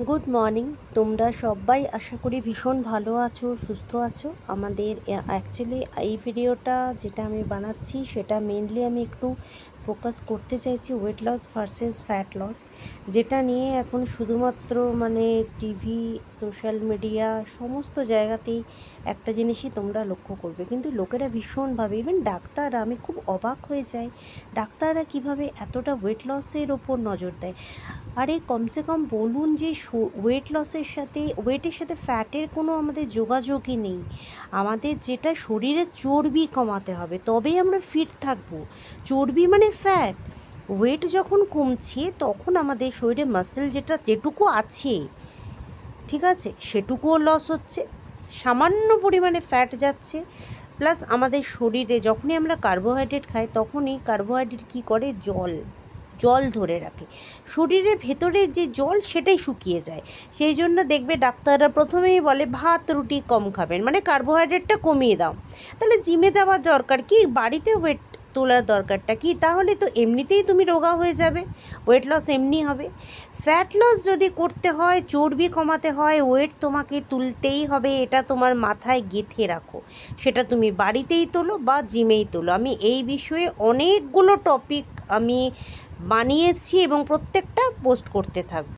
Good morning. তোমরা সবাই আশা করি ভীষণ ভালো আছো, সুস্থ আছো। আমাদের অ্যাকচুয়ালি এই ভিডিওটা যেটা আমি বানাচ্ছি সেটা মেনলি আমি একটু ফোকাস করতে চাইছি weight loss versus fat loss, যেটা নিয়ে এখন শুধুমাত্র টিভি, সোশ্যাল মিডিয়া সমস্ত জায়গাতেই একটা জিনিসই তোমরা লক্ষ্য করবে, কিন্তু লোকেরা ভীষণভাবে, ইভেন ডাক্তাররা, আমি খুব অবাক হয়ে যাই ডাক্তাররা কীভাবে এতটা ওয়েট লসের ওপর নজর দেয়। আরে কমসে কম বলুন যে ওয়েটের সাথে ফ্যাটের কোনো আমাদের যোগাযোগই নেই। আমাদের যেটা শরীরে চর্বি কমাতে হবে, তবেই আমরা ফিট থাকবো। চর্বি মানে ফ্যাট। ওয়েট যখন কমছে তখন আমাদের শরীরে মাসেল যেটুকু আছে, ঠিক আছে, সেটুকুও লস হচ্ছে, সামান্য পরিমাণে ফ্যাট যাচ্ছে। প্লাস আমাদের শরীরে যখনই আমরা কার্বোহাইড্রেট খাই তখনই কার্বোহাইড্রেট কী করে, জল ধরে রাখে। শরীরের ভেতরে যে জল সেটাই শুকিয়ে যায়। সেই জন্য দেখবে ডাক্তাররা প্রথমেই বলে ভাত রুটি কম খাবেন, মানে কার্বোহাইড্রেটটা কমিয়ে দাও। তাহলে জিমে যাওয়ার দরকার কি, বাড়িতে ওয়েট তোলার দরকারটা কি? তাহলে তো এমনিতেই তুমি রোগা হয়ে যাবে, ওয়েট লস এমনি হবে। ফ্যাট লস যদি করতে হয়, চর্বি কমাতে হয়, ওয়েট তোমাকে তুলতেই হবে, এটা তোমার মাথায় গেঁথে রাখো। সেটা তুমি বাড়িতেই তোলো বা জিমেই তোলো। আমি এই বিষয়ে অনেকগুলো টপিক আমি বানিয়েছি এবং প্রত্যেকটা পোস্ট করতে থাকবো।